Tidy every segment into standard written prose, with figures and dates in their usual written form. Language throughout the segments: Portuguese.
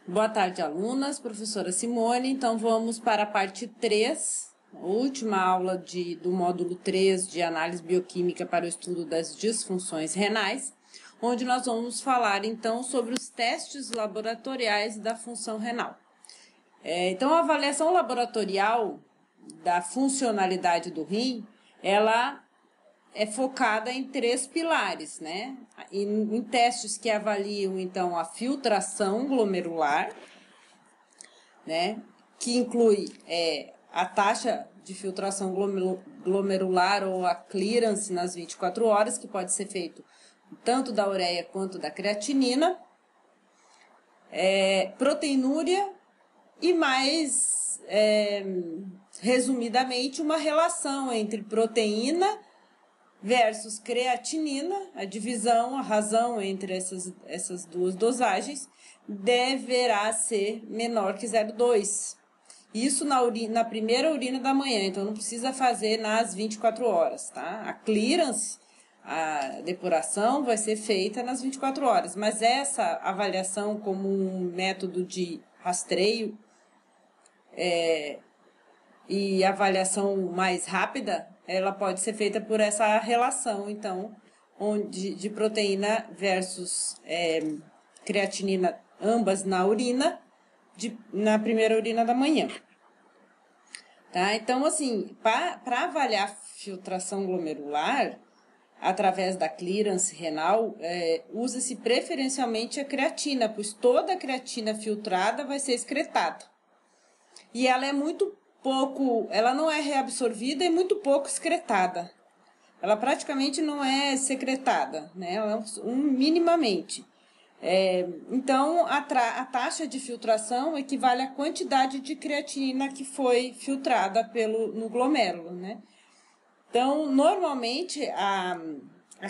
Boa tarde, alunas. Professora Simone. Então, vamos para a parte 3, a última aula do módulo 3 de análise bioquímica para o estudo das disfunções renais, onde nós vamos falar, então, sobre os testes laboratoriais da função renal. Então, a avaliação laboratorial da funcionalidade do rim, ela é focada em 3 pilares, né? Em testes que avaliam, então, a filtração glomerular, né? Que inclui a taxa de filtração glomerular ou a clearance nas 24 horas, que pode ser feito tanto da ureia quanto da creatinina, proteinúria e mais, resumidamente, uma relação entre proteína versus creatinina, a divisão, a razão entre essas duas dosagens, deverá ser menor que 0,2. Isso na primeira urina da manhã, então não precisa fazer nas 24 horas, tá? A clearance, a depuração vai ser feita nas 24 horas, mas essa avaliação como um método de rastreio e avaliação mais rápida, ela pode ser feita por essa relação, então, de proteína versus creatinina, ambas na urina, na primeira urina da manhã. Tá? Então, assim, para avaliar a filtração glomerular, através da clearance renal, usa-se preferencialmente a creatina, pois toda a creatina filtrada vai ser excretada. E ela é muito pouco, ela não é reabsorvida e muito pouco excretada. Ela praticamente não é secretada, né? Ela é minimamente. Então, a taxa de filtração equivale à quantidade de creatinina que foi filtrada no glomérulo, né? Então, normalmente, a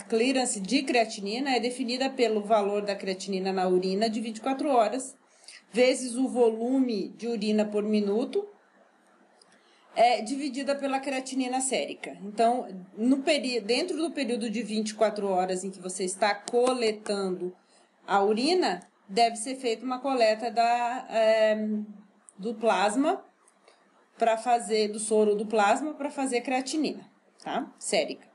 clearance de creatinina é definida pelo valor da creatinina na urina de 24 horas, vezes o volume de urina por minuto, dividida pela creatinina sérica. Então, dentro do período de 24 horas em que você está coletando a urina, deve ser feita uma coleta do plasma do soro do plasma para fazer creatinina, tá? Sérica.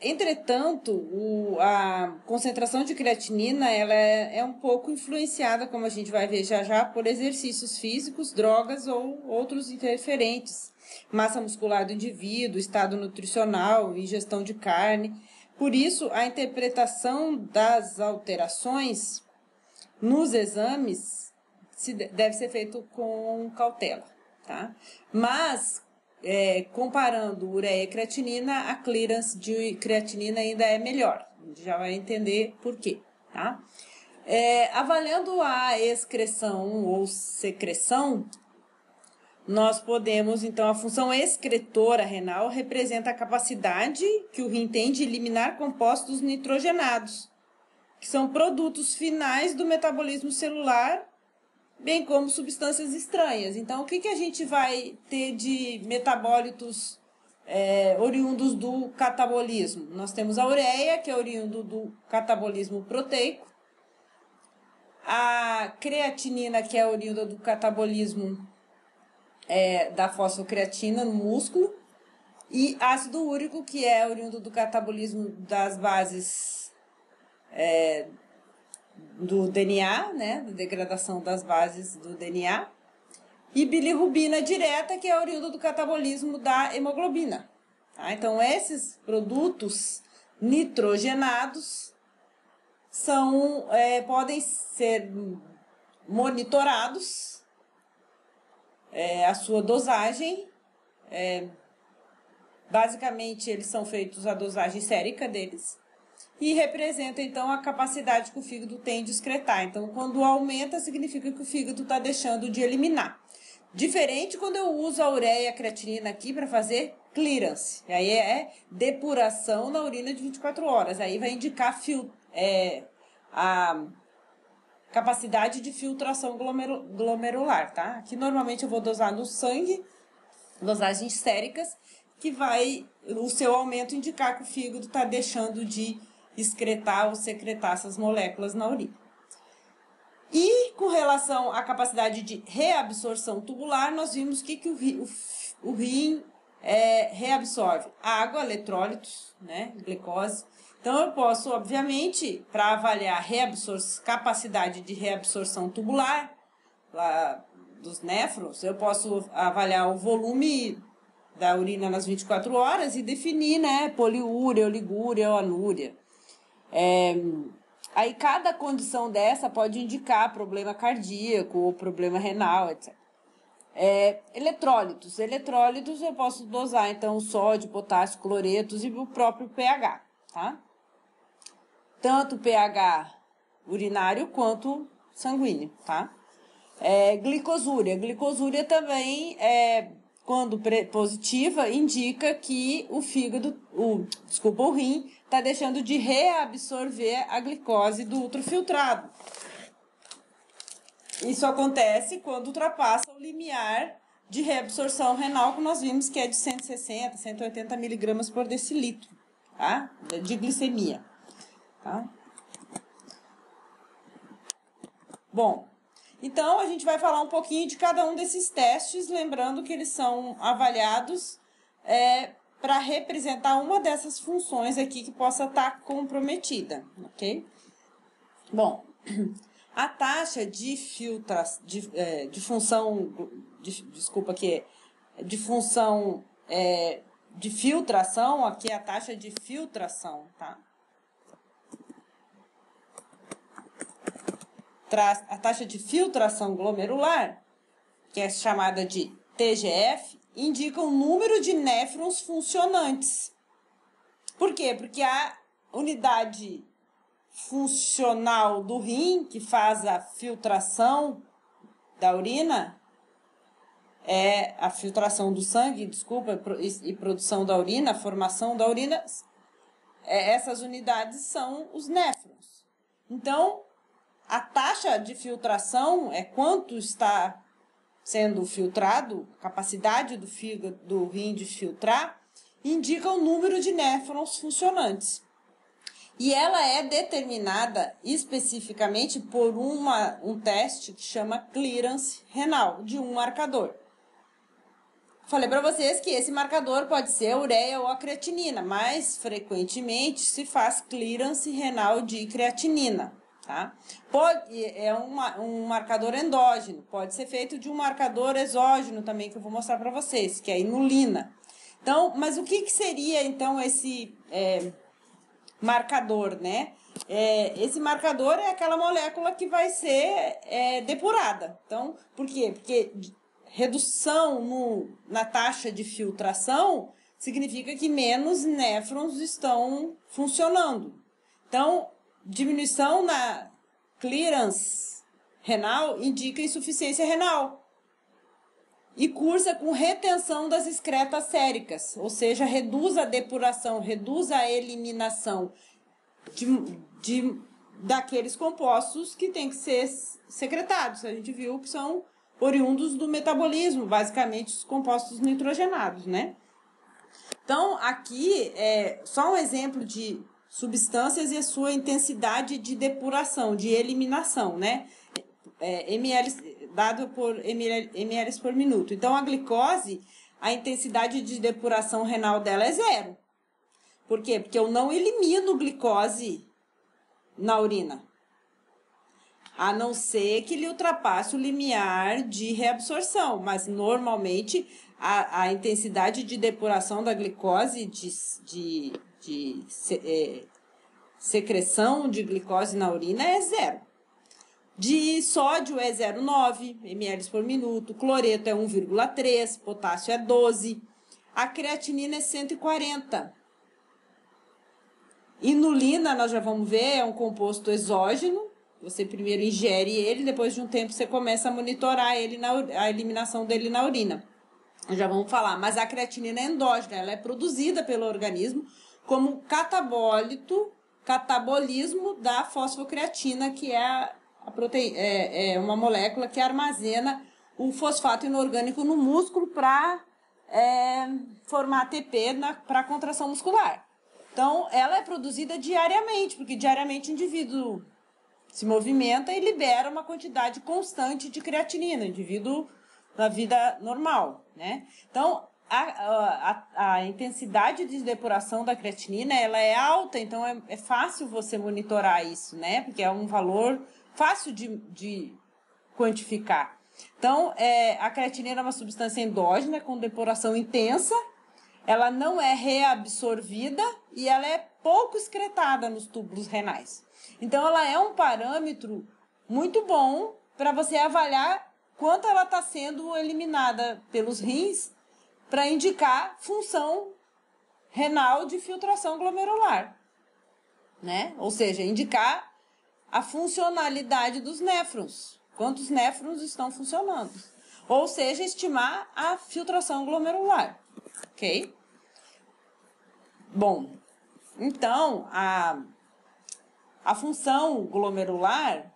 Entretanto, a concentração de creatinina ela é um pouco influenciada, como a gente vai ver já, por exercícios físicos, drogas ou outros interferentes, massa muscular do indivíduo, estado nutricional, ingestão de carne. Por isso, a interpretação das alterações nos exames deve ser feito com cautela, tá? Mas, comparando ureia e creatinina, a clearance de creatinina ainda é melhor. A gente já vai entender por quê, tá? Avaliando a excreção ou secreção, nós podemos, então, a função excretora renal representa a capacidade que o rim tem de eliminar compostos nitrogenados, que são produtos finais do metabolismo celular, bem como substâncias estranhas. Então, o que a gente vai ter de metabólitos oriundos do catabolismo? Nós temos a ureia, que é oriundo do catabolismo proteico, a creatinina, que é oriunda do catabolismo da fosfocreatina no músculo, e ácido úrico, que é oriundo do catabolismo das bases do DNA, né, da degradação das bases do DNA, e bilirrubina direta, que é oriunda do catabolismo da hemoglobina. Tá? Então, esses produtos nitrogenados podem ser monitorados, a sua dosagem, basicamente eles são feitos a dosagem sérica deles, e representa então a capacidade que o fígado tem de excretar. Então, quando aumenta, significa que o fígado está deixando de eliminar. Diferente quando eu uso a ureia e a creatinina aqui para fazer clearance. Aí é depuração na urina de 24 horas. Aí vai indicar a capacidade de filtração glomerular, tá? Aqui normalmente eu vou dosar no sangue, dosagens séricas, que vai o seu aumento indicar que o fígado está deixando de excretar ou secretar essas moléculas na urina. E com relação à capacidade de reabsorção tubular, nós vimos que o rim reabsorve água, eletrólitos, né, glicose. Então, eu posso, obviamente, para avaliar capacidade de reabsorção tubular dos néfrons, eu posso avaliar o volume da urina nas 24 horas e definir, né, poliúria, oligúria ou anúria. Aí, cada condição dessa pode indicar problema cardíaco ou problema renal, etc. Eletrólitos. Eletrólitos eu posso dosar, então, sódio, potássio, cloretos e o próprio pH, tá? Tanto pH urinário quanto sanguíneo, tá? Glicosúria. Glicosúria também, quando positiva, indica que o rim está deixando de reabsorver a glicose do ultrafiltrado. Isso acontece quando ultrapassa o limiar de reabsorção renal, que nós vimos que é de 160, 180 miligramas por decilitro, tá? De glicemia. Tá? Bom, então a gente vai falar um pouquinho de cada um desses testes, lembrando que eles são avaliados para representar uma dessas funções aqui que possa estar comprometida, ok? Bom, a taxa de filtração, aqui é a taxa de filtração, tá? A taxa de filtração glomerular, que é chamada de TGF, indica o número de néfrons funcionantes. Por quê? Porque a unidade funcional do rim, que faz a filtração da urina, a filtração do sangue, e produção da urina, a formação da urina, essas unidades são os néfrons. Então, a taxa de filtração é quanto está sendo filtrado, a capacidade do rim de filtrar, indica o número de néfrons funcionantes. E ela é determinada especificamente por um teste que chama clearance renal, de um marcador. Falei para vocês que esse marcador pode ser a ureia ou a creatinina, mas frequentemente se faz clearance renal de creatinina. Tá? Um marcador endógeno, pode ser feito de um marcador exógeno também, que eu vou mostrar para vocês, que é a inulina. Então, mas o que seria então esse marcador, né? Esse marcador é aquela molécula que vai ser depurada. Então, por quê? Porque redução na taxa de filtração significa que menos néfrons estão funcionando. Então, diminuição na clearance renal indica insuficiência renal e cursa com retenção das excretas séricas, ou seja, reduz a depuração, reduz a eliminação daqueles compostos que têm que ser secretados. A gente viu que são oriundos do metabolismo, basicamente os compostos nitrogenados, né? Então, aqui é só um exemplo de substâncias e a sua intensidade de depuração, de eliminação, né? Dado por ml por minuto. Então, a glicose, a intensidade de depuração renal dela é 0. Por quê? Porque eu não elimino glicose na urina, a não ser que ele ultrapasse o limiar de reabsorção, mas normalmente a intensidade de depuração da glicose, secreção de glicose na urina é 0. De sódio é 0,9 ml por minuto, cloreto é 1,3, potássio é 12, a creatinina é 140. Inulina, nós já vamos ver, é um composto exógeno. Você primeiro ingere ele, depois de um tempo você começa a monitorar ele a eliminação dele na urina. Já vamos falar, mas a creatinina é endógena, ela é produzida pelo organismo como catabolismo da fosfocreatina, que é uma molécula que armazena o fosfato inorgânico no músculo para formar ATP para contração muscular. Então, ela é produzida diariamente, porque diariamente o indivíduo se movimenta e libera uma quantidade constante de creatinina, o indivíduo na vida normal, né? Então, a intensidade de depuração da creatinina, ela é alta, então é fácil você monitorar isso, né? Porque é um valor fácil de quantificar. Então, a creatinina é uma substância endógena com depuração intensa, ela não é reabsorvida e ela é pouco excretada nos túbulos renais. Então, ela é um parâmetro muito bom para você avaliar quanto ela está sendo eliminada pelos rins para indicar função renal de filtração glomerular, né? Ou seja, indicar a funcionalidade dos néfrons, quantos néfrons estão funcionando. Ou seja, estimar a filtração glomerular, ok? Bom, então, a função glomerular,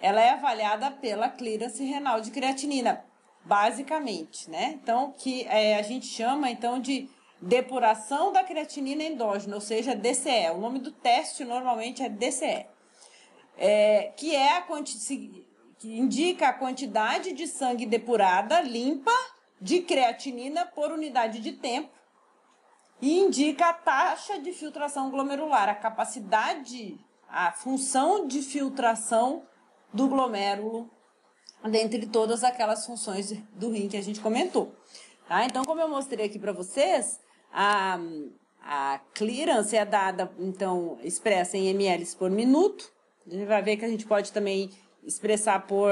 ela é avaliada pela clearance renal de creatinina, basicamente, né? Então, que a gente chama, então, de depuração da creatinina endógena, ou seja, DCE. O nome do teste, normalmente, é DCE. Que indica a quantidade de sangue depurada, limpa, de creatinina por unidade de tempo, e indica a taxa de filtração glomerular, a capacidade, a função de filtração do glomérulo, dentre todas aquelas funções do rim que a gente comentou. Tá? Então, como eu mostrei aqui para vocês, a clearance é dada, então, expressa em ml por minuto. A gente vai ver que a gente pode também expressar por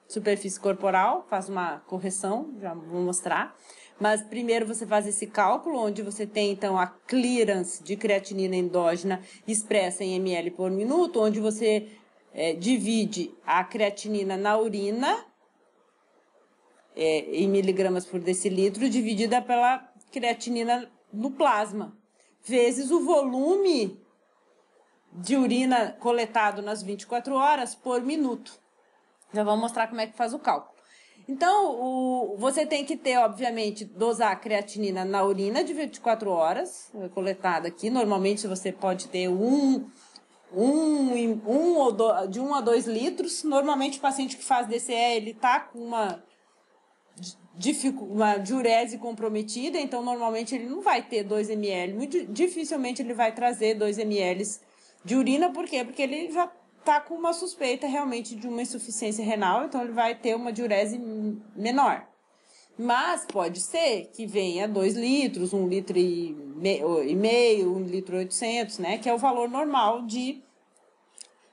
superfície corporal, faz uma correção, já vou mostrar. Mas primeiro você faz esse cálculo, onde você tem, então, a clearance de creatinina endógena expressa em ml por minuto, onde você divide a creatinina na urina, em miligramas por decilitro, dividida pela creatinina no plasma, vezes o volume de urina coletado nas 24 horas por minuto. Já vou mostrar como é que faz o cálculo. Então, você tem que ter, obviamente, dosar a creatinina na urina de 24 horas, coletada aqui. Normalmente, você pode ter de 1 a 2 litros. Normalmente, o paciente que faz DCE, ele está com uma diurese comprometida, então, normalmente, ele não vai ter 2 ml. Muito dificilmente ele vai trazer 2 ml de urina. Por quê? Porque ele já está com uma suspeita realmente de uma insuficiência renal, então ele vai ter uma diurese menor. Mas pode ser que venha 2 litros, 1 litro e meio, 1 litro e 800, né? Que é o valor normal de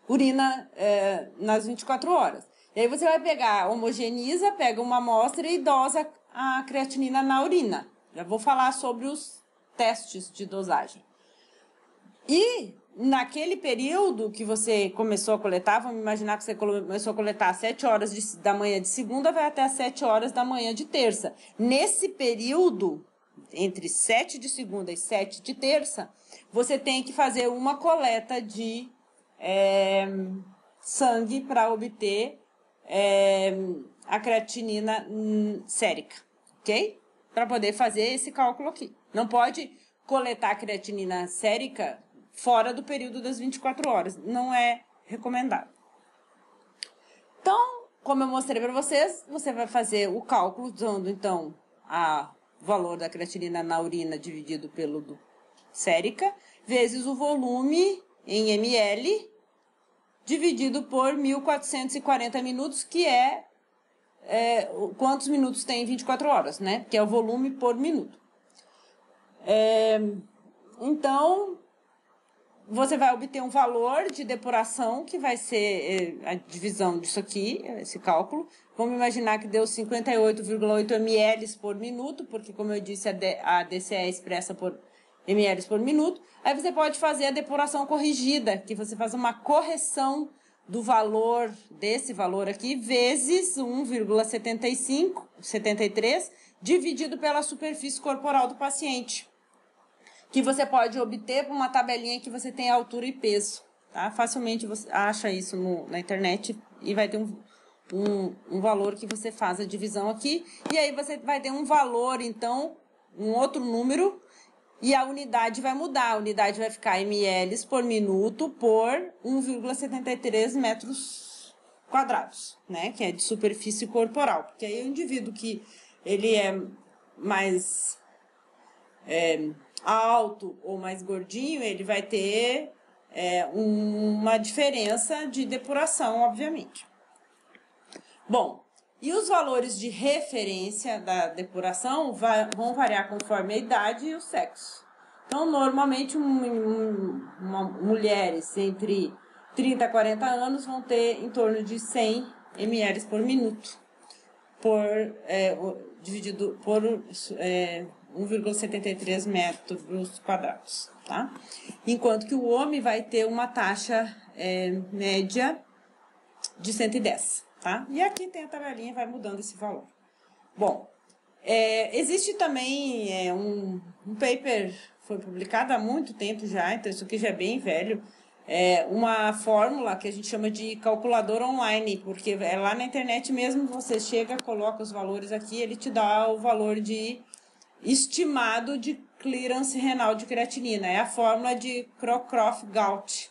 urina nas 24 horas. E aí você vai pegar, homogeneiza, pega uma amostra e dosa a creatinina na urina. Já vou falar sobre os testes de dosagem. E naquele período que você começou a coletar, vamos imaginar que você começou a coletar às 7 horas da manhã de segunda, vai até às 7 horas da manhã de terça. Nesse período, entre 7 de segunda e 7 de terça, você tem que fazer uma coleta de sangue para obter a creatinina sérica, ok? Para poder fazer esse cálculo aqui. Não pode coletar a creatinina sérica fora do período das 24 horas. Não é recomendado. Então, como eu mostrei para vocês, você vai fazer o cálculo usando, então, o valor da creatinina na urina dividido pelo sérica, vezes o volume em ml, dividido por 1.440 minutos, que quantos minutos tem em 24 horas, né? Que é o volume por minuto. Então, você vai obter um valor de depuração, que vai ser a divisão disso aqui, esse cálculo. Vamos imaginar que deu 58,8 ml por minuto, porque, como eu disse, a DCE é expressa por ml por minuto. Aí você pode fazer a depuração corrigida, que você faz uma correção do valor, desse valor aqui, vezes 1,73, dividido pela superfície corporal do paciente, que você pode obter por uma tabelinha que você tem altura e peso, tá? Facilmente você acha isso na internet e vai ter um valor que você faz a divisão aqui, e aí você vai ter um valor, então, um outro número, E a unidade vai mudar, a unidade vai ficar ml por minuto por 1,73 metros quadrados, né? Que é de superfície corporal. Porque aí o indivíduo que ele é mais alto ou mais gordinho, ele vai ter uma diferença de depuração, obviamente. Bom, e os valores de referência da depuração vão variar conforme a idade e o sexo. Então, normalmente, mulheres entre 30 a 40 anos vão ter em torno de 100 ml por minuto, dividido por 1,73 metros quadrados, tá? Enquanto que o homem vai ter uma taxa média de 110. Tá? E aqui tem a tabelinha e vai mudando esse valor. Bom, existe também um paper, foi publicado há muito tempo já, então isso aqui já é bem velho, uma fórmula que a gente chama de calculador online, porque é lá na internet mesmo, você chega, coloca os valores aqui, ele te dá o valor de estimado de clearance renal de creatinina, é a fórmula de Crocroft-Gault.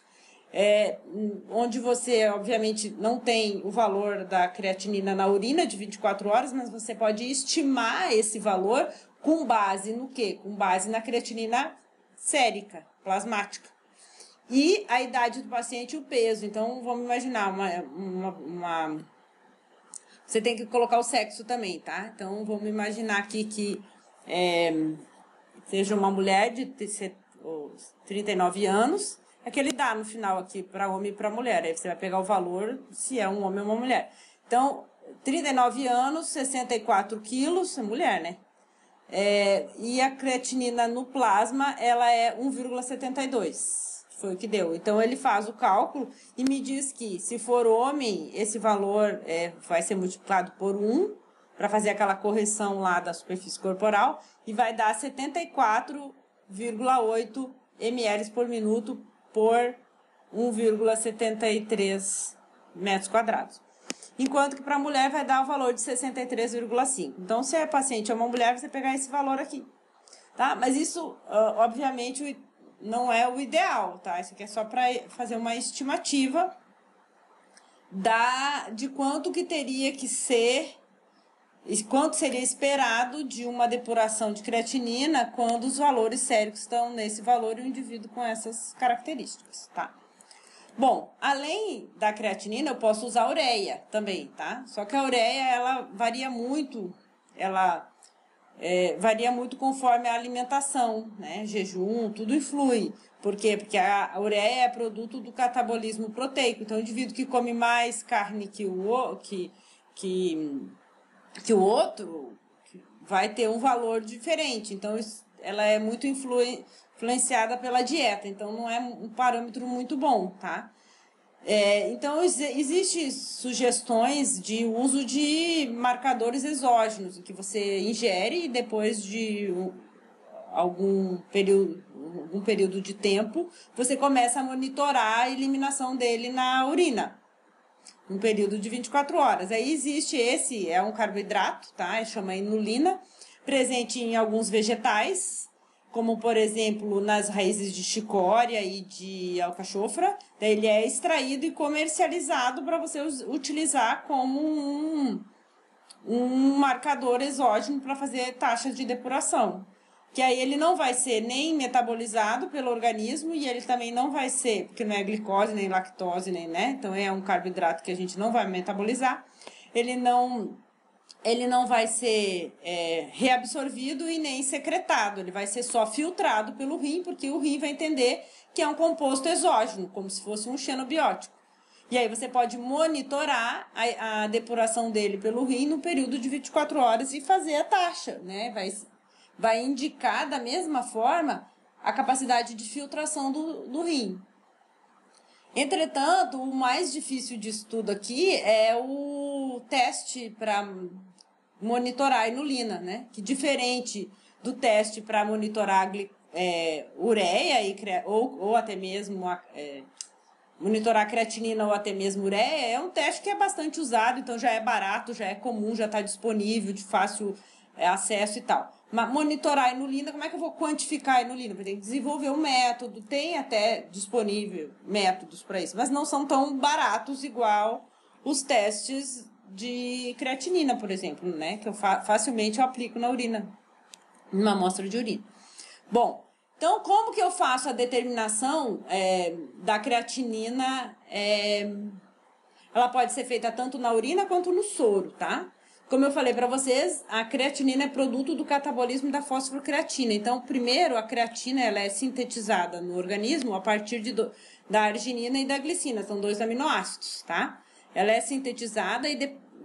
Onde você, obviamente, não tem o valor da creatinina na urina de 24 horas, mas você pode estimar esse valor com base no quê? Com base na creatinina sérica, plasmática. E a idade do paciente e o peso. Então, vamos imaginar Você tem que colocar o sexo também, tá? Então, vamos imaginar aqui que seja uma mulher de 39 anos, é que ele dá no final aqui para homem e para mulher. Aí você vai pegar o valor se é um homem ou uma mulher. Então, 39 anos, 64 quilos, é mulher, né? E a creatinina no plasma, ela é 1,72. Foi o que deu. Então, ele faz o cálculo e me diz que, se for homem, esse valor vai ser multiplicado por 1, para fazer aquela correção lá da superfície corporal, e vai dar 74,8 ml por minuto por 1,73 metros quadrados. Enquanto que para a mulher vai dar o valor de 63,5. Então, se a paciente é uma mulher, você pegar esse valor aqui. Tá? Mas isso, obviamente, não é o ideal, tá? Isso aqui é só para fazer uma estimativa de quanto que teria que ser, quanto seria esperado de uma depuração de creatinina quando os valores séricos estão nesse valor e o indivíduo com essas características, tá? Bom, além da creatinina, eu posso usar a ureia também, tá? Só que a ureia, ela varia muito, varia muito conforme a alimentação, né? Jejum, tudo influi. Por quê? Porque a ureia é produto do catabolismo proteico. Então, o indivíduo que come mais carne que o outro vai ter um valor diferente. Então, ela é muito influenciada pela dieta. Então, não é um parâmetro muito bom, tá? Então, existem sugestões de uso de marcadores exógenos, que você ingere e depois de algum período de tempo, você começa a monitorar a eliminação dele na urina. Um período de 24 horas. Aí existe é um carboidrato, tá? Chama inulina, presente em alguns vegetais, como, por exemplo, nas raízes de chicória e de alcachofra. Daí ele é extraído e comercializado para você utilizar como um marcador exógeno para fazer taxas de depuração. Que aí ele não vai ser nem metabolizado pelo organismo e ele também não vai ser, porque não é glicose, nem lactose, nem, né? Então é um carboidrato que a gente não vai metabolizar. Ele não vai ser reabsorvido e nem secretado. Ele vai ser só filtrado pelo rim, porque o rim vai entender que é um composto exógeno, como se fosse um xenobiótico. E aí você pode monitorar a depuração dele pelo rim no período de 24 horas e fazer a taxa, né? Vai indicar da mesma forma a capacidade de filtração do rim. Entretanto, o mais difícil disso tudo aqui é o teste para monitorar a inulina, né? Que diferente do teste para monitorar ureia ou até mesmo monitorar a creatinina ou até mesmo ureia, é um teste que é bastante usado, então já é barato, já é comum, já está disponível, de fácil acesso e tal. monitorar a inulina, como é que eu vou quantificar a inulina? Tem que desenvolver um método, tem até disponível métodos para isso, mas não são tão baratos igual os testes de creatinina, por exemplo, né? Que eu facilmente eu aplico na urina, numa amostra de urina. Bom, então como que eu faço a determinação da creatinina? Ela pode ser feita tanto na urina quanto no soro, tá? Como eu falei para vocês, a creatinina é produto do catabolismo da fosfocreatina. Então, primeiro, a creatina ela é sintetizada no organismo a partir da arginina e da glicina. São 2 aminoácidos, tá? Ela é sintetizada e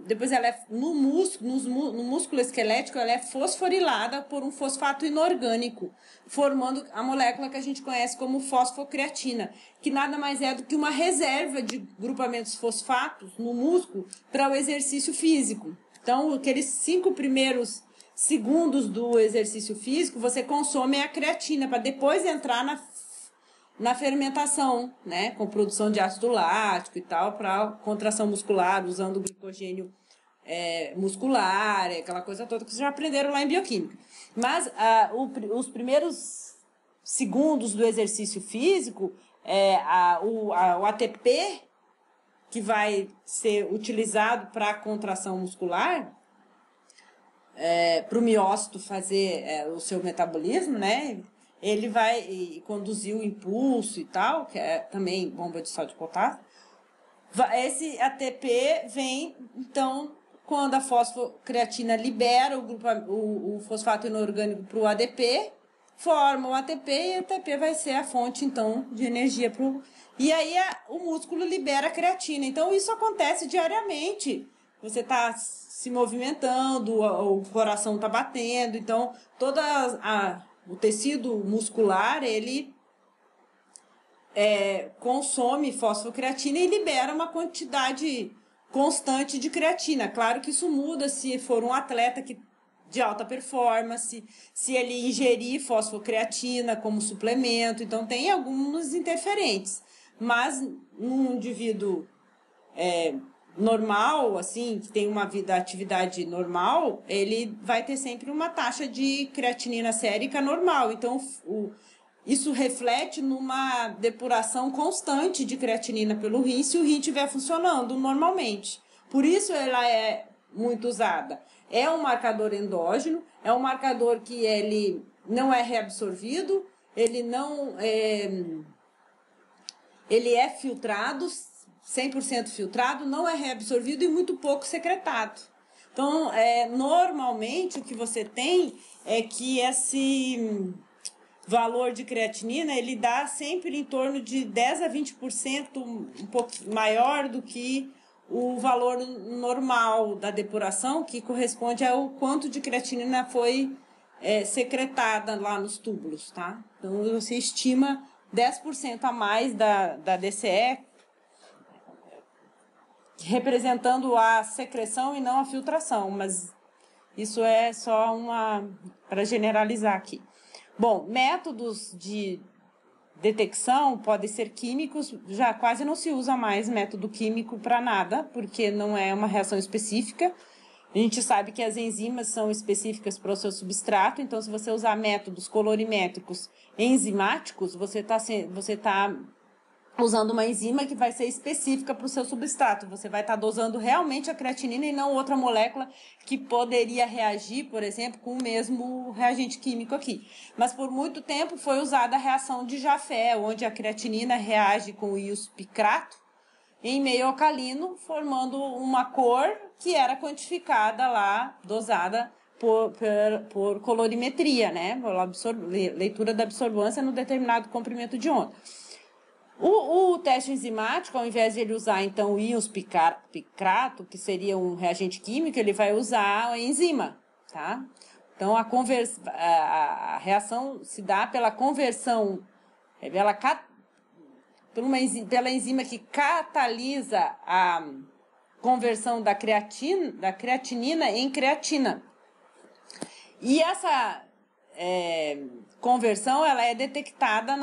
depois ela é no músculo esquelético, ela é fosforilada por um fosfato inorgânico, formando a molécula que a gente conhece como fosfocreatina, que nada mais é do que uma reserva de grupamentos fosfatos no músculo para o exercício físico. Então, aqueles 5 primeiros segundos do exercício físico, você consome a creatina para depois entrar na fermentação, né? Com produção de ácido lático e tal, para contração muscular, usando glicogênio muscular, aquela coisa toda que vocês já aprenderam lá em bioquímica. Mas os primeiros segundos do exercício físico, o ATP, que vai ser utilizado para a contração muscular, para o miócito fazer o seu metabolismo, né? Ele vai conduzir o impulso e tal, que é também bomba de sal de potássio. Esse ATP vem, então, quando a fosfocreatina libera o fosfato inorgânico para o ADP, forma o ATP e o ATP vai ser a fonte, então, de energia para o... E aí o músculo libera a creatina. Então, isso acontece diariamente. Você está se movimentando, o coração está batendo. Então, o tecido muscular, ele consome fosfocreatina e libera uma quantidade constante de creatina. Claro que isso muda se for um atleta de alta performance, se ele ingerir fosfocreatina como suplemento. Então, tem alguns interferentes. Mas num indivíduo normal, assim, que tem uma atividade normal, ele vai ter sempre uma taxa de creatinina sérica normal. Então, isso reflete numa depuração constante de creatinina pelo rim, se o rim estiver funcionando normalmente. Por isso ela é muito usada. É um marcador endógeno, é um marcador que ele não é reabsorvido, ele é filtrado, 100% filtrado, não é reabsorvido e muito pouco secretado. Então, normalmente o que você tem é que esse valor de creatinina, ele dá sempre em torno de 10 a 20%, um pouco maior do que o valor normal da depuração, que corresponde ao quanto de creatinina foi secretada lá nos túbulos, tá? Então, você estima 10% a mais da DCE, representando a secreção e não a filtração, mas isso é só para generalizar aqui. Bom, métodos de detecção podem ser químicos, já quase não se usa mais método químico para nada, porque não é uma reação específica. A gente sabe que as enzimas são específicas para o seu substrato, então se você usar métodos colorimétricos enzimáticos, você tá usando uma enzima que vai ser específica para o seu substrato. Você vai estar dosando realmente a creatinina e não outra molécula que poderia reagir, por exemplo, com o mesmo reagente químico aqui. Mas por muito tempo foi usada a reação de Jaffe, onde a creatinina reage com o íon picrato em meio alcalino, formando uma cor que era quantificada lá, dosada por colorimetria, né? Por leitura da absorvância no determinado comprimento de onda. O teste enzimático, ao invés de ele usar, então, o íon picrato, que seria um reagente químico, ele vai usar a enzima, tá? Então, a reação se dá pela conversão, pela enzima que catalisa a conversão da creatinina em creatina. E essa conversão, ela é detectada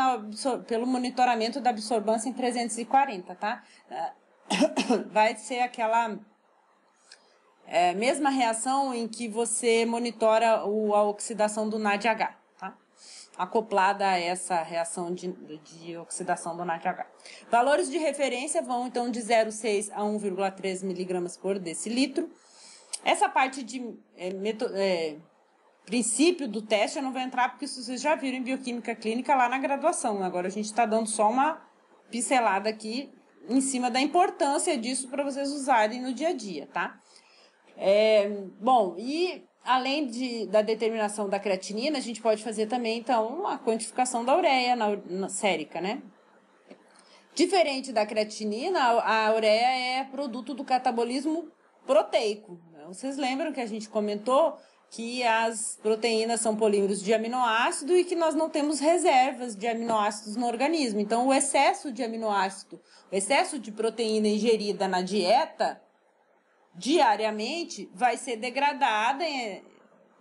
pelo monitoramento da absorvância em 340, tá? Vai ser mesma reação em que você monitora a oxidação do NADH, tá? Acoplada a essa reação de oxidação do NADH. Valores de referência vão, então, de 0,6 a 1,3 miligramas por decilitro. Essa parte de princípio do teste eu não vou entrar, porque isso vocês já viram em bioquímica clínica lá na graduação. Agora a gente está dando só uma pincelada aqui em cima da importância disso para vocês usarem no dia a dia, tá? Bom, e além da determinação da creatinina, a gente pode fazer também, então, a quantificação da ureia sérica, né? Diferente da creatinina, a ureia é produto do catabolismo proteico. Vocês lembram que a gente comentou que as proteínas são polímeros de aminoácido e que nós não temos reservas de aminoácidos no organismo. Então, o excesso de aminoácido, o excesso de proteína ingerida na dieta, diariamente, vai ser degradada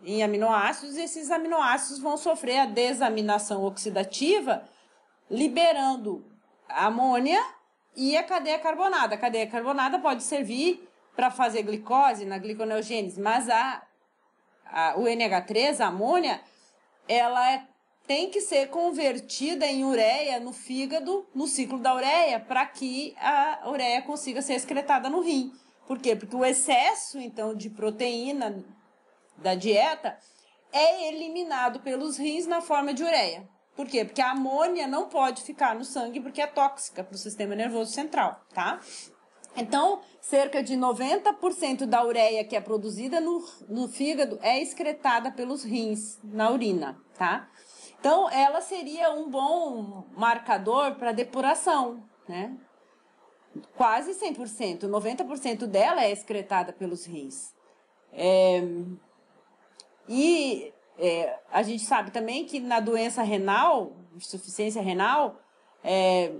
em aminoácidos, e esses aminoácidos vão sofrer a desaminação oxidativa, liberando a amônia e a cadeia carbonada. A cadeia carbonada pode servir para fazer glicose na gliconeogênese, mas o NH3, a amônia, ela tem que ser convertida em ureia no fígado, no ciclo da ureia, para que a ureia consiga ser excretada no rim. Por quê? Porque o excesso, então, de proteína da dieta é eliminado pelos rins na forma de ureia. Por quê? Porque a amônia não pode ficar no sangue porque é tóxica para o sistema nervoso central, tá? Então, cerca de 90% da ureia que é produzida no fígado é excretada pelos rins na urina, tá? Então, ela seria um bom marcador para depuração, né? Quase 100%, 90% dela é excretada pelos rins. A gente sabe também que na doença renal, insuficiência renal,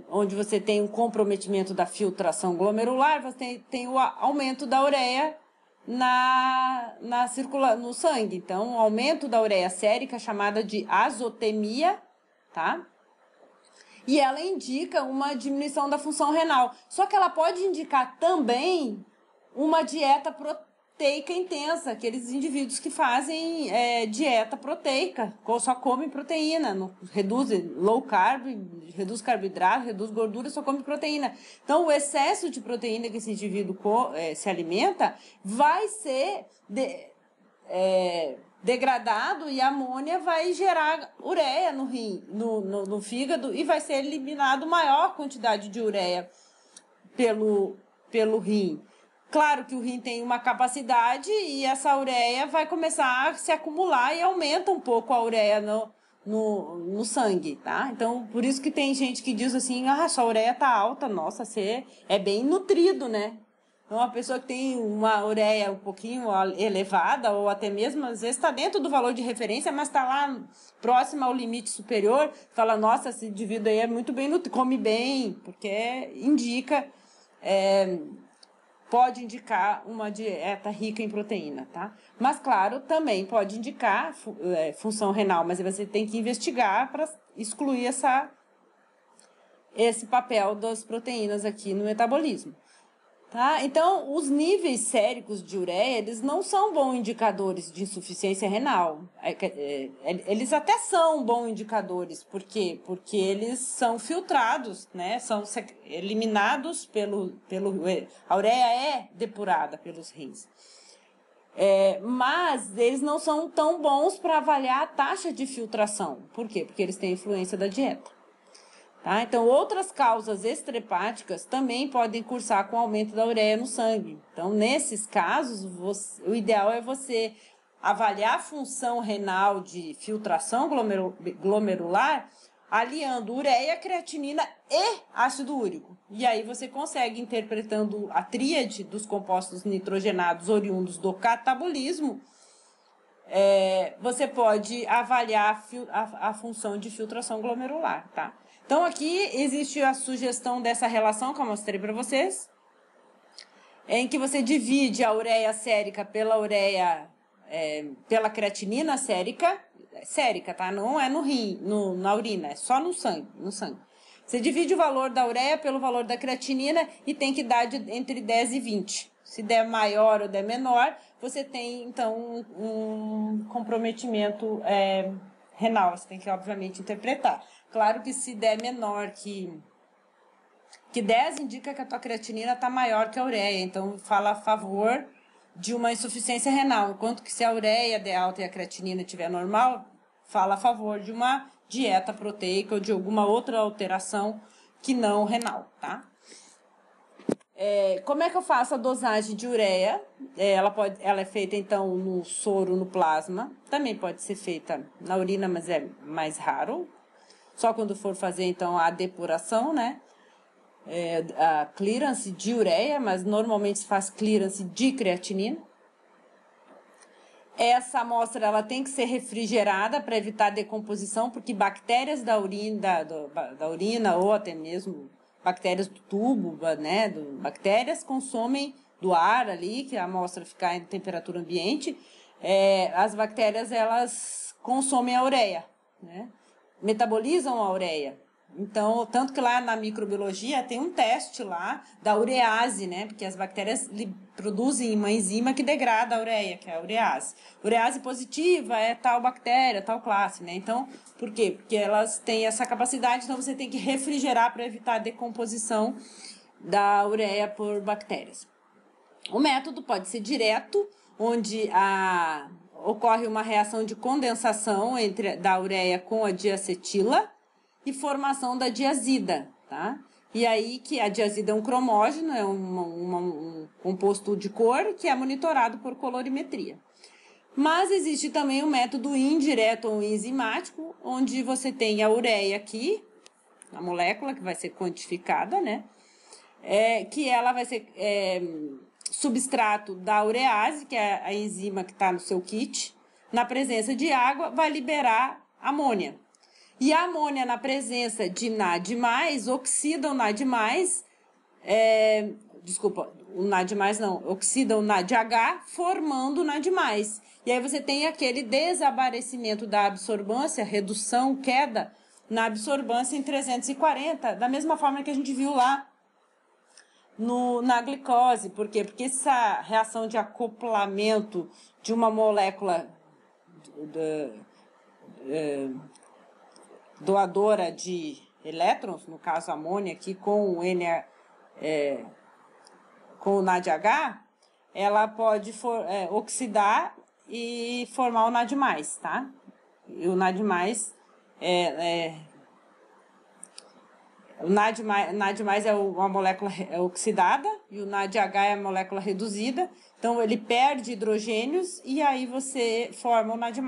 onde você tem um comprometimento da filtração glomerular, você tem o aumento da ureia no sangue. Então, o aumento da ureia sérica, chamada de azotemia, tá? E ela indica uma diminuição da função renal. Só que ela pode indicar também uma dieta proteica intensa, aqueles indivíduos que fazem dieta proteica, só comem proteína, reduz low carb, reduz carboidrato, reduz gordura, só come proteína. Então, o excesso de proteína que esse indivíduo se alimenta vai ser degradado, e a amônia vai gerar ureia no rim, no fígado, e vai ser eliminado maior quantidade de ureia pelo rim. Claro que o rim tem uma capacidade e essa ureia vai começar a se acumular e aumenta um pouco a ureia no sangue, tá? Então, por isso que tem gente que diz assim, sua ureia tá alta, nossa, você é bem nutrido, né? Então, uma pessoa que tem uma ureia um pouquinho elevada, ou até mesmo, às vezes, está dentro do valor de referência, mas está lá próxima ao limite superior, fala, nossa, esse indivíduo aí é muito bem nutrido, come bem, porque indica, pode indicar uma dieta rica em proteína, tá? Mas, claro, também pode indicar função renal, mas você tem que investigar para excluir esse papel das proteínas aqui no metabolismo. Tá? Então, os níveis séricos de ureia, eles não são bons indicadores de insuficiência renal. Eles até são bons indicadores. Por quê? Porque eles são filtrados, né? São eliminados a ureia é depurada pelos rins. Mas eles não são tão bons para avaliar a taxa de filtração. Por quê? Porque eles têm influência da dieta. Tá? Então, outras causas extrahepáticas também podem cursar com aumento da ureia no sangue. Então, nesses casos, o ideal é você avaliar a função renal de filtração glomerular aliando ureia, creatinina e ácido úrico. E aí você consegue, interpretando a tríade dos compostos nitrogenados oriundos do catabolismo, você pode avaliar a função de filtração glomerular, tá? Então, aqui existe a sugestão dessa relação que eu mostrei para vocês, em que você divide a ureia sérica pela pela creatinina sérica, tá? Não é no rim, na urina, é só no sangue. Você divide o valor da ureia pelo valor da creatinina e tem que dar entre 10 e 20. Se der maior ou der menor, você tem, então, um comprometimento renal. Você tem que, obviamente, interpretar. Claro que se der menor que 10, indica que a tua creatinina está maior que a ureia. Então, fala a favor de uma insuficiência renal. Enquanto que se a ureia der alta e a creatinina estiver normal, fala a favor de uma dieta proteica ou de alguma outra alteração que não renal, tá? Como é que eu faço a dosagem de ureia? Ela é feita, então, no soro, no plasma. Também pode ser feita na urina, mas é mais raro. Só quando for fazer, então, a depuração, né? A clearance de ureia, mas normalmente se faz clearance de creatinina. Essa amostra ela tem que ser refrigerada para evitar decomposição, porque bactérias da urina ou até mesmo bactérias do tubo, né, bactérias consomem do ar ali, que a amostra ficar em temperatura ambiente, as bactérias elas consomem a ureia, né, metabolizam a ureia. Então, tanto que lá na microbiologia tem um teste lá da urease, né? Porque as bactérias produzem uma enzima que degrada a ureia, que é a urease. Urease positiva é tal bactéria, tal classe, né? Então, por quê? Porque elas têm essa capacidade, então você tem que refrigerar para evitar a decomposição da ureia por bactérias. O método pode ser direto, onde ocorre uma reação de condensação da ureia com a diacetila, e formação da diazida, tá? E aí que a diazida é um cromógeno, é um composto de cor que é monitorado por colorimetria. Mas existe também o método indireto ou enzimático, onde você tem a ureia aqui, a molécula que vai ser quantificada, né? Que ela vai ser substrato da urease, que é a enzima que está no seu kit. Na presença de água, vai liberar amônia. E a amônia, na presença de NAD+, oxida o NAD+, o NAD+, oxida o NADH, formando o NAD+. E aí você tem aquele desaparecimento da absorbância, redução, queda na absorbância em 340, da mesma forma que a gente viu lá na glicose. Por quê? Porque essa reação de acoplamento de uma molécula doadora de elétrons, no caso a amônia aqui com o NADH, ela pode oxidar e formar o NAD+, tá? E o NAD+, o NAD+ é uma molécula oxidada e o NADH é a molécula reduzida, então ele perde hidrogênios e aí você forma o NAD+.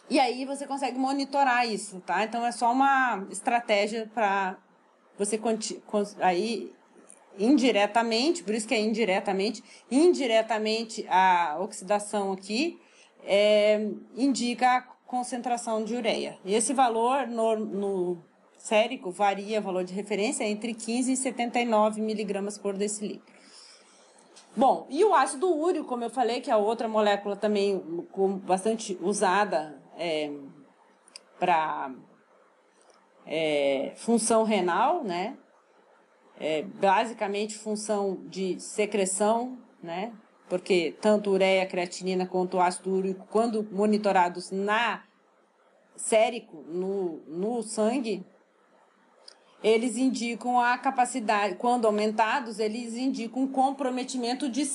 E aí você consegue monitorar isso, tá? Então é só uma estratégia para você aí indiretamente, por isso que é indiretamente a oxidação aqui indica a concentração de ureia. E esse valor no sérico varia, o valor de referência, entre 15 e 79 miligramas por decilitro. Bom, e o ácido úrico, como eu falei, que é outra molécula também bastante usada para função renal, né? Basicamente função de secreção, né? Porque tanto ureia, creatinina quanto o ácido úrico, quando monitorados na sérico, no sangue, eles indicam a capacidade, quando aumentados, eles indicam um comprometimento de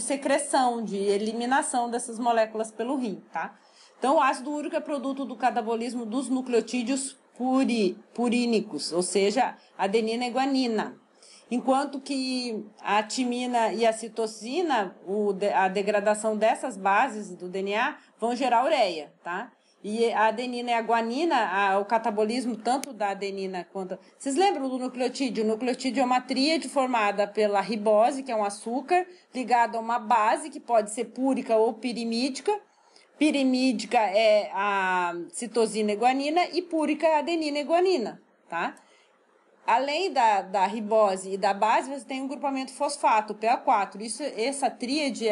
secreção, de eliminação dessas moléculas pelo rim, tá? Então, o ácido úrico é produto do catabolismo dos nucleotídeos purínicos, ou seja, adenina e guanina. Enquanto que a timina e a citosina, a degradação dessas bases do DNA vão gerar ureia, tá? E a adenina e a guanina, o catabolismo tanto da adenina quanto... Vocês lembram do nucleotídeo? O nucleotídeo é uma tríade formada pela ribose, que é um açúcar, ligado a uma base, que pode ser púrica ou pirimídica. Pirimídica é a citosina e guanina e púrica é a adenina e guanina, tá? Além da ribose e da base, você tem um grupamento fosfato, PA4. Essa tríade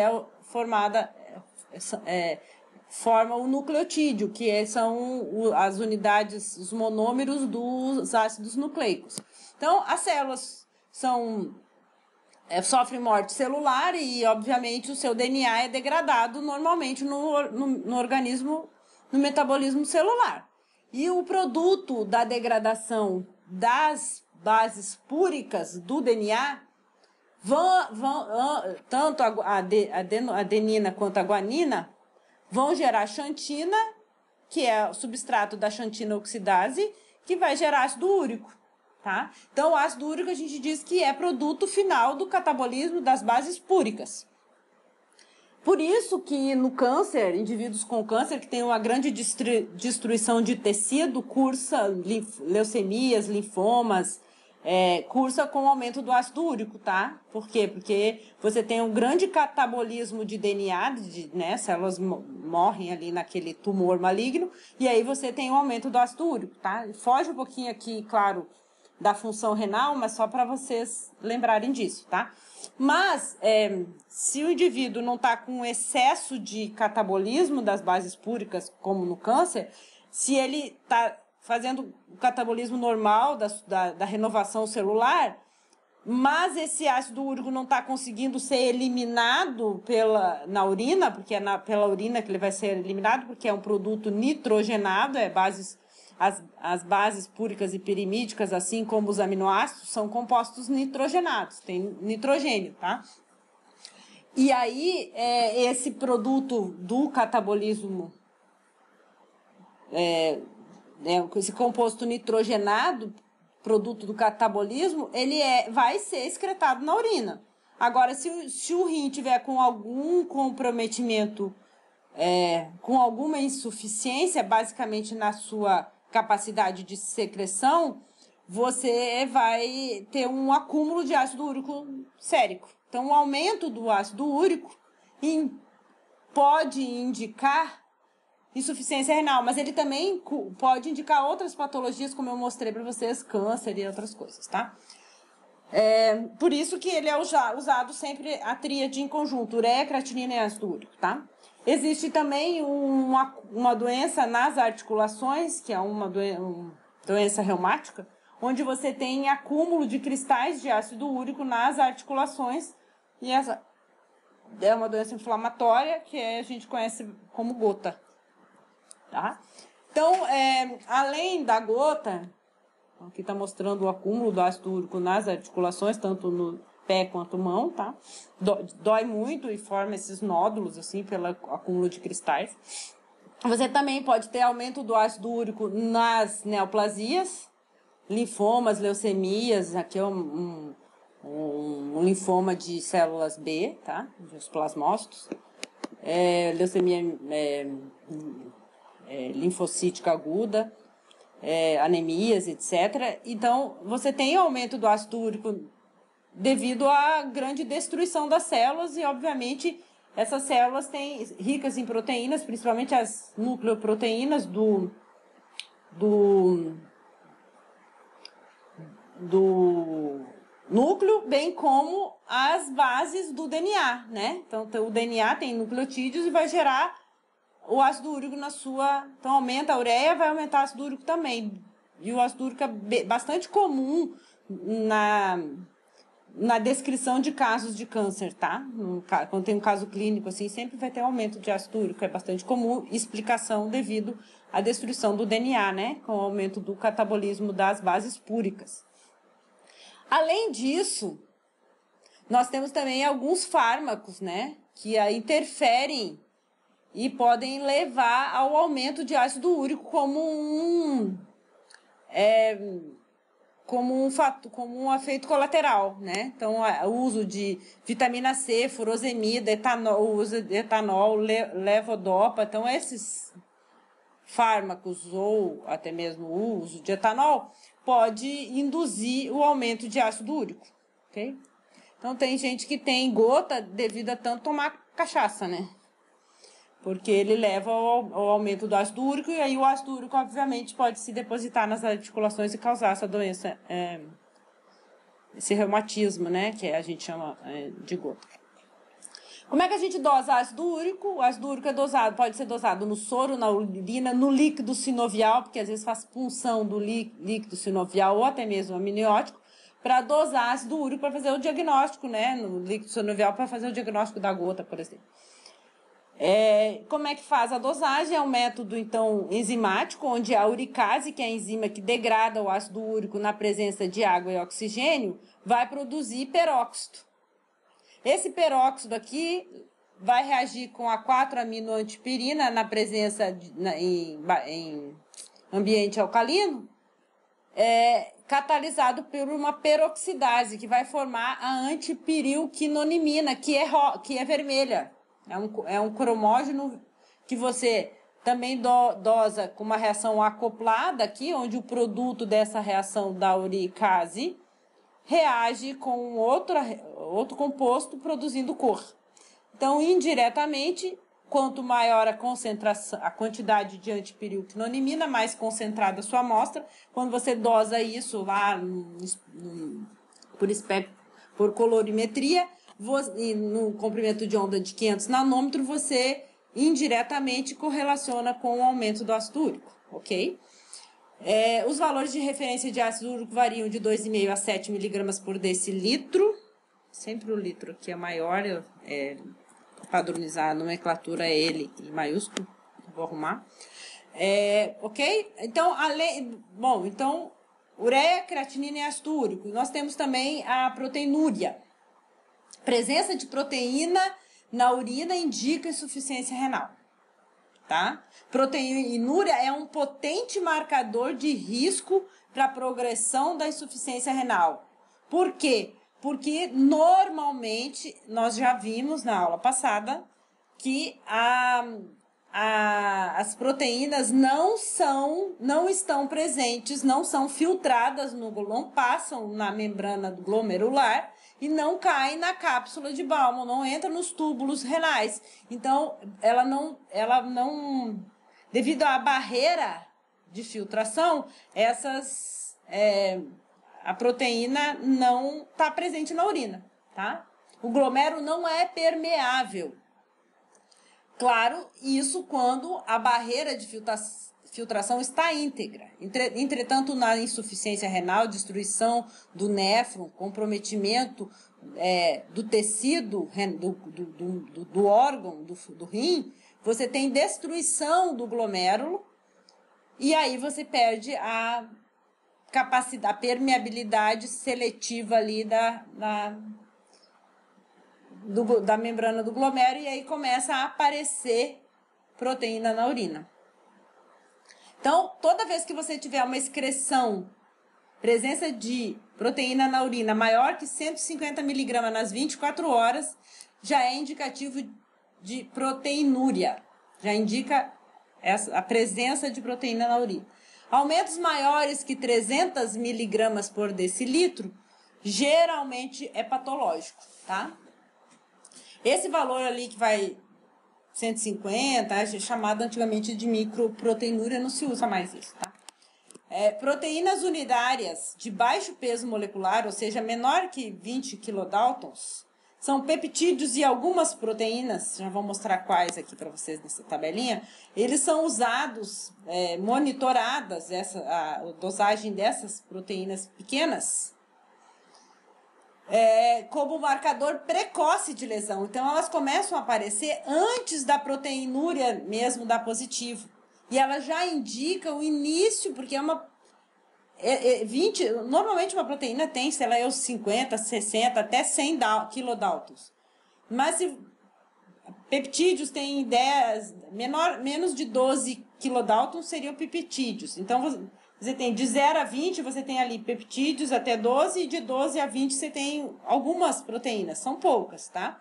forma o nucleotídeo, que são as unidades, os monômeros dos ácidos nucleicos. Então, as células são sofre morte celular e, obviamente, o seu DNA é degradado normalmente no organismo, no metabolismo celular. E o produto da degradação das bases púricas do DNA tanto a adenina quanto a guanina vão gerar xantina, que é o substrato da xantina oxidase, que vai gerar ácido úrico, tá? Então, o ácido úrico a gente diz que é produto final do catabolismo das bases púricas. Por isso que no câncer, indivíduos com câncer que têm uma grande destruição de tecido, cursa leucemias, linfomas, cursa com o aumento do ácido úrico, tá? Por quê? Porque você tem um grande catabolismo de DNA, né? Células morrem ali naquele tumor maligno, e aí você tem um aumento do ácido úrico, tá? Foge um pouquinho aqui, claro, da função renal, mas só para vocês lembrarem disso, tá? Mas, se o indivíduo não está com excesso de catabolismo das bases púricas, como no câncer, se ele está fazendo o catabolismo normal da renovação celular, mas esse ácido úrico não está conseguindo ser eliminado na urina, porque é pela urina que ele vai ser eliminado, porque é um produto nitrogenado, as bases púricas e pirimídicas, assim como os aminoácidos, são compostos nitrogenados, tem nitrogênio, tá? E aí, esse produto do catabolismo, esse composto nitrogenado, produto do catabolismo, ele vai ser excretado na urina. Agora, se o rim tiver com algum comprometimento, com alguma insuficiência, basicamente na sua capacidade de secreção, você vai ter um acúmulo de ácido úrico sérico. Então, o aumento do ácido úrico pode indicar insuficiência renal, mas ele também pode indicar outras patologias, como eu mostrei para vocês, câncer e outras coisas, tá? Por isso que ele é usado sempre a tríade em conjunto, ureia, creatinina e ácido úrico, tá? Existe também uma doença nas articulações, que é uma doença reumática, onde você tem acúmulo de cristais de ácido úrico nas articulações, e essa é uma doença inflamatória que a gente conhece como gota, tá? Então, além da gota, aqui está mostrando o acúmulo do ácido úrico nas articulações, tanto no pé quanto mão, tá? Dói muito e forma esses nódulos, assim, pelo acúmulo de cristais. Você também pode ter aumento do ácido úrico nas neoplasias, linfomas, leucemias, aqui é um linfoma de células B, tá? Os plasmócitos. Leucemia linfocítica aguda, anemias, etc. Então, você tem aumento do ácido úrico devido à grande destruição das células e, obviamente, essas células têm ricas em proteínas, principalmente as nucleoproteínas do núcleo, bem como as bases do DNA, né? Então, o DNA tem nucleotídeos e vai gerar o ácido úrico na sua... Então, aumenta a ureia, vai aumentar o ácido úrico também. E o ácido úrico é bastante comum na descrição de casos de câncer, tá? Quando tem um caso clínico, assim, sempre vai ter aumento de ácido úrico. É bastante comum, explicação devido à destruição do DNA, né? Com o aumento do catabolismo das bases púricas. Além disso, nós temos também alguns fármacos, né? Que interferem e podem levar ao aumento de ácido úrico como um efeito colateral, né? Então, o uso de vitamina C, furosemida, etanol, levodopa, então esses fármacos ou até mesmo o uso de etanol pode induzir o aumento de ácido úrico, ok? Então, tem gente que tem gota devido a tanto tomar cachaça, né? Porque ele leva ao aumento do ácido úrico, e aí o ácido úrico, obviamente, pode se depositar nas articulações e causar essa doença, esse reumatismo, né, que a gente chama de gota. Como é que a gente dosa ácido úrico? O ácido úrico pode ser dosado no soro, na urina, no líquido sinovial, porque às vezes faz punção do líquido sinovial ou até mesmo amniótico. para dosar ácido úrico para fazer o diagnóstico, né? No líquido sinovial para fazer o diagnóstico da gota, por exemplo. Como é que faz a dosagem? É um método, então, enzimático, onde a uricase, que é a enzima que degrada o ácido úrico na presença de água e oxigênio, vai produzir peróxido. Esse peróxido aqui vai reagir com a 4-aminoantipirina na presença em ambiente alcalino, catalisado por uma peroxidase, que vai formar a antipirilquinonimina, que é vermelha. É um cromógeno que você também dosa com uma reação acoplada aqui, onde o produto dessa reação da uricase reage com outro composto produzindo cor. Então, indiretamente, quanto maior a quantidade de antipirilquinonimina, mais concentrada a sua amostra. Quando você dosa isso lá por colorimetria, no comprimento de onda de 500 nanômetros, você indiretamente correlaciona com o aumento do ácido úrico, ok? Os valores de referência de ácido úrico variam de 2,5 a 7 miligramas por decilitro. Sempre o litro aqui é maior, padronizar a nomenclatura é ele em maiúsculo, vou arrumar. Ok? Então, então, ureia, creatinina e ácido úrico. Nós temos também a proteinúria. Presença de proteína na urina indica insuficiência renal. Tá? Proteinúria é um potente marcador de risco para a progressão da insuficiência renal. Por quê? Porque normalmente, nós já vimos na aula passada, que as proteínas não estão presentes, não são filtradas, não passam na membrana glomerular e não caem na cápsula de Bowman, não entram nos túbulos renais. Então, ela não devido à barreira de filtração, a proteína não está presente na urina, tá? O glomérulo não é permeável. Claro, isso quando a barreira de filtração está íntegra. Entretanto, na insuficiência renal, destruição do néfron, comprometimento do tecido, do órgão, do rim, você tem destruição do glomérulo e aí você perde a capacidade, a permeabilidade seletiva ali da membrana do glomérulo e aí começa a aparecer proteína na urina. Então, toda vez que você tiver uma excreção, presença de proteína na urina maior que 150 miligramas nas 24 horas, já é indicativo de proteinúria. Já indica a presença de proteína na urina. Aumentos maiores que 300 miligramas por decilitro, geralmente é patológico, tá? Esse valor ali que vai 150, é chamado antigamente de microproteinúria, não se usa mais isso, tá? Proteínas unidárias de baixo peso molecular, ou seja, menor que 20 kilodaltons, são peptídeos e algumas proteínas, já vou mostrar quais aqui para vocês nessa tabelinha, eles são usados, monitoradas, a dosagem dessas proteínas pequenas, como marcador precoce de lesão. Então, elas começam a aparecer antes da proteinúria mesmo dar positivo. E ela já indica o início, porque 20, normalmente uma proteína tem, sei lá, 50, 60, até 100 kilodaltons. Mas se peptídeos têm menos de 12 kilodaltons seriam peptídeos. Então, você tem de 0 a 20, você tem ali peptídeos até 12, e de 12 a 20 você tem algumas proteínas, são poucas, tá?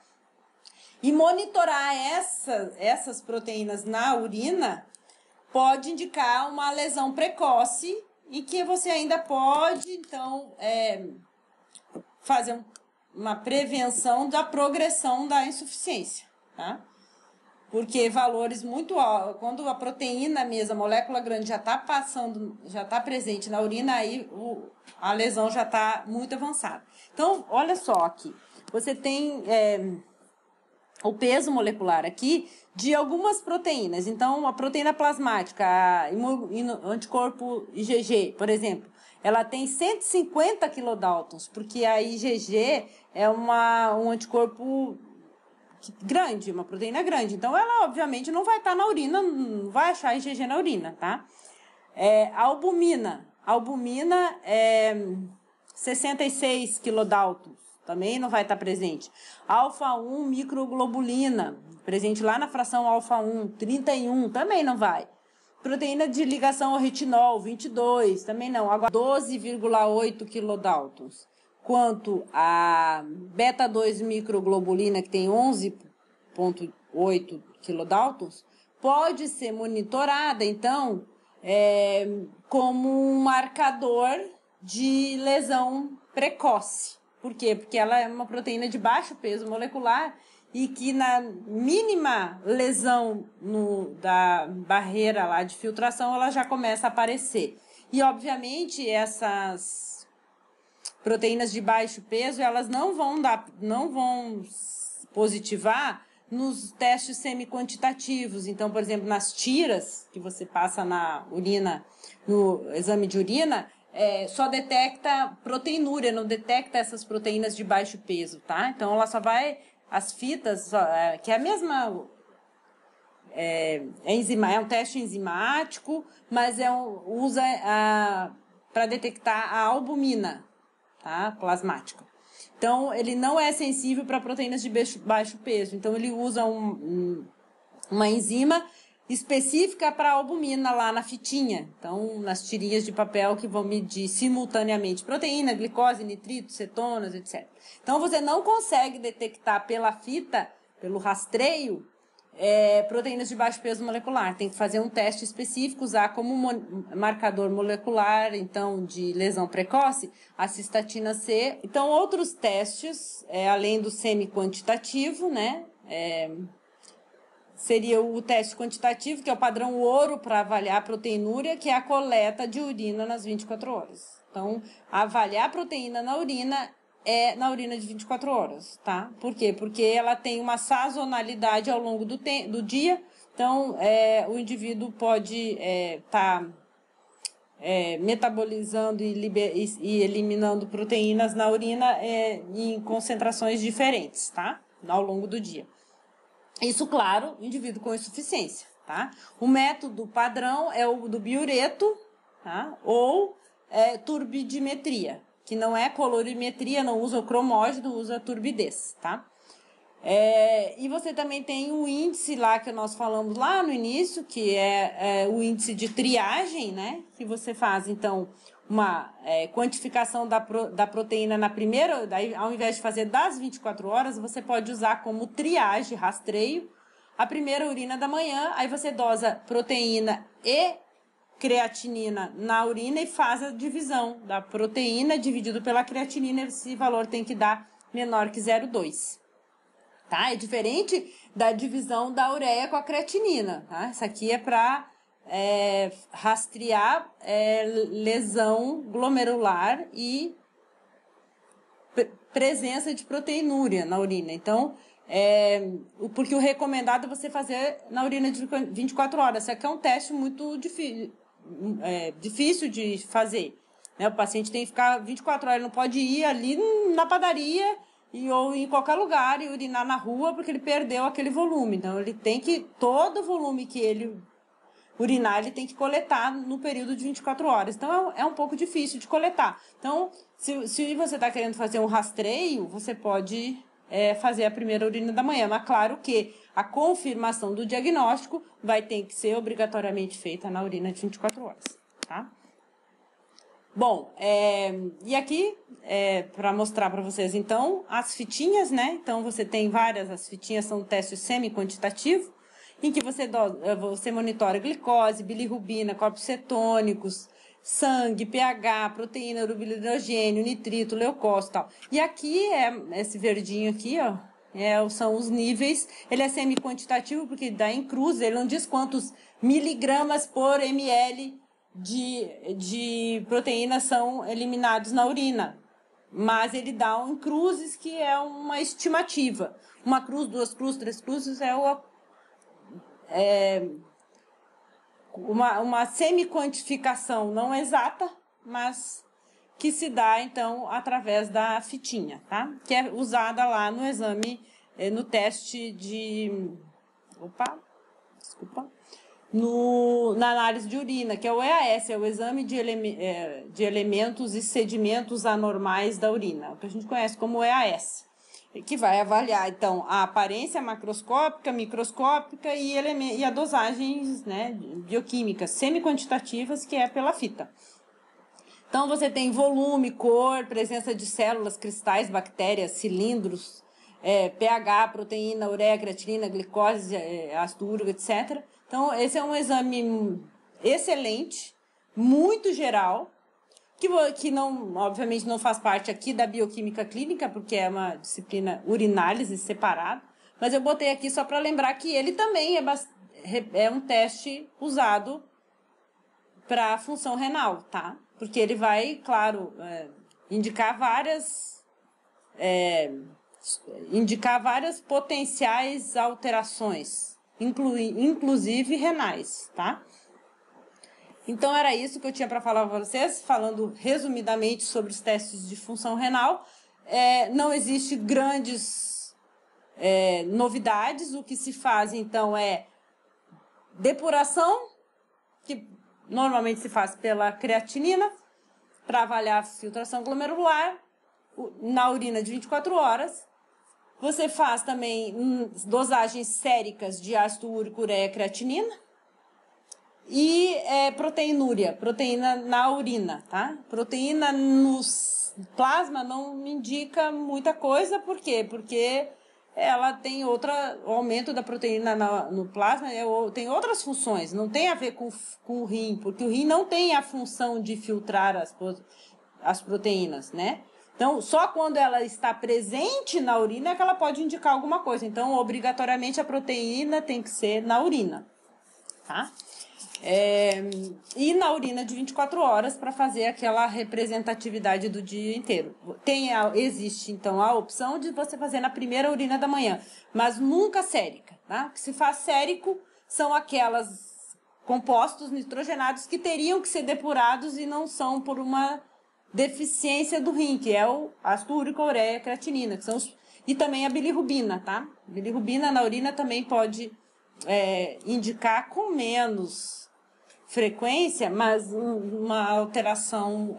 E monitorar essas proteínas na urina pode indicar uma lesão precoce e que você ainda pode, então, fazer uma prevenção da progressão da insuficiência, tá? Porque valores muito altos, quando a proteína mesmo, a molécula grande já está já está presente na urina, aí a lesão já está muito avançada. Então, olha só aqui, você tem o peso molecular aqui de algumas proteínas. Então, a proteína plasmática, o anticorpo IgG, por exemplo, ela tem 150 kilodaltons, porque a IgG é um anticorpo grande, uma proteína grande. Então, ela, obviamente, não vai estar na urina, não vai achar IgG na urina, tá? A albumina. A albumina é 66 kilodaltons, também não vai estar presente. Alfa-1 microglobulina, presente lá na fração alfa-1, 31, também não vai. Proteína de ligação ao retinol, 22, também não. Agora, 12,8 kilodaltons. Quanto a beta-2 microglobulina, que tem 11,8 kilodaltons, pode ser monitorada, então, como um marcador de lesão precoce. Por quê? Porque ela é uma proteína de baixo peso molecular e que na mínima lesão da barreira lá de filtração, ela já começa a aparecer. E, obviamente, essas proteínas de baixo peso, elas não vão positivar nos testes semi-quantitativos. Então, por exemplo, nas tiras que você passa na urina, no exame de urina, só detecta proteinúria, não detecta essas proteínas de baixo peso, tá? Então, ela só vai... As fitas, que é a mesma... É um teste enzimático, mas usa para detectar a albumina, tá? Plasmática. Então, ele não é sensível para proteínas de baixo peso. Então, ele usa uma enzima específica para a albumina lá na fitinha. Então, nas tirinhas de papel que vão medir simultaneamente proteína, glicose, nitrito, cetonas, etc. Então, você não consegue detectar pela fita, pelo rastreio, proteínas de baixo peso molecular. Tem que fazer um teste específico, usar como marcador molecular, então, de lesão precoce, a cistatina C. Então, outros testes, além do semi-quantitativo, né? Seria o teste quantitativo, que é o padrão ouro para avaliar a proteinúria, que é a coleta de urina nas 24 horas. Então, avaliar a proteína na urina na urina de 24 horas, tá? Por quê? Porque ela tem uma sazonalidade ao longo do dia, então o indivíduo pode estar metabolizando e eliminando proteínas na urina em concentrações diferentes, tá? Ao longo do dia. Isso, claro, indivíduo com insuficiência, tá? O método padrão é o do biureto, tá? Ou turbidimetria, que não é colorimetria, não usa o cromógeno, usa a turbidez, tá? E você também tem o índice lá que nós falamos lá no início, que é o índice de triagem, né? Que você faz, então, uma quantificação da proteína na primeira, daí, ao invés de fazer das 24 horas, você pode usar como triagem, rastreio, a primeira urina da manhã, aí você dosa proteína e creatinina na urina e faz a divisão da proteína dividido pela creatinina, esse valor tem que dar menor que 0,2. Tá? É diferente da divisão da ureia com a creatinina, tá? Isso aqui é para rastrear lesão glomerular e presença de proteinúria na urina. Então, porque o recomendado é você fazer na urina de 24 horas. Isso aqui é um teste muito difícil de fazer, né? O paciente tem que ficar 24 horas, ele não pode ir ali na padaria ou em qualquer lugar e urinar na rua porque ele perdeu aquele volume. Então, ele tem que, todo o volume que ele urinar, ele tem que coletar no período de 24 horas. Então, é um pouco difícil de coletar. Então, se você está querendo fazer um rastreio, você pode fazer a primeira urina da manhã. Mas, claro que a confirmação do diagnóstico vai ter que ser obrigatoriamente feita na urina de 24 horas, tá? Bom, e aqui, para mostrar para vocês, então, as fitinhas, né? Então, você tem várias, as fitinhas são testes semi-quantitativos, em que você monitora glicose, bilirrubina, corpos cetônicos, sangue, pH, proteína, urobilirogênio, nitrito, leucócito e tal. E aqui, esse verdinho aqui, ó, são os níveis. Ele é semi-quantitativo porque dá em cruz, ele não diz quantos miligramas por ml de proteínas são eliminados na urina, mas ele dá em cruzes, que é uma estimativa. Uma cruz, 2 cruzes, 3 cruzes uma semi-quantificação não exata, mas que se dá, então, através da fitinha, tá? Que é usada lá no exame, no teste de... Opa, desculpa. Na análise de urina, que é o EAS, é o exame de elementos e sedimentos anormais da urina, o que a gente conhece como EAS, que vai avaliar, então, a aparência macroscópica, microscópica e a dosagens, né, bioquímicas semi-quantitativas, que é pela fita. Então, você tem volume, cor, presença de células, cristais, bactérias, cilindros, pH, proteína, ureia, creatinina, glicose, ácido úrico, etc. Então, esse é um exame excelente, muito geral, que não, obviamente não faz parte aqui da bioquímica clínica, porque é uma disciplina urinálise separada, mas eu botei aqui só para lembrar que ele também é um teste usado para a função renal, tá? Porque ele vai, claro, indicar várias potenciais alterações, inclusive renais, tá? Então, era isso que eu tinha para falar para vocês, falando resumidamente sobre os testes de função renal. Não existe grandes novidades. O que se faz, então, é depuração, que normalmente se faz pela creatinina, para avaliar a filtração glomerular, na urina de 24 horas. Você faz também dosagens séricas de ácido úrico, ureia, creatinina. E proteinúria, proteína na urina, tá? Proteína no plasma não me indica muita coisa, por quê? Porque ela tem o aumento da proteína no plasma tem outras funções, não tem a ver com o rim, porque o rim não tem a função de filtrar as proteínas, né? Então, só quando ela está presente na urina é que ela pode indicar alguma coisa. Então, obrigatoriamente, a proteína tem que ser na urina, tá? E na urina de 24 horas para fazer aquela representatividade do dia inteiro. Existe, então, a opção de você fazer na primeira urina da manhã, mas nunca sérica, tá? O que se faz sérico são aquelas compostos nitrogenados que teriam que ser depurados e não são por uma deficiência do rim, que é o ácido úrico, a ureia, a creatinina, que são e também a bilirrubina, tá? Bilirrubina na urina também pode indicar com menos frequência, mas uma alteração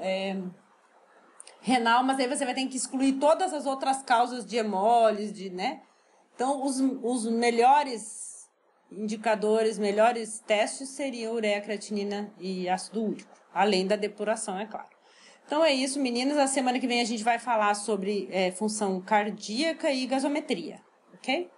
renal, mas aí você vai ter que excluir todas as outras causas de hemólise, né? Então, os melhores indicadores, melhores testes seriam ureia, creatinina e ácido úrico, além da depuração, é claro. Então, é isso, meninas. A semana que vem a gente vai falar sobre função cardíaca e gasometria, ok?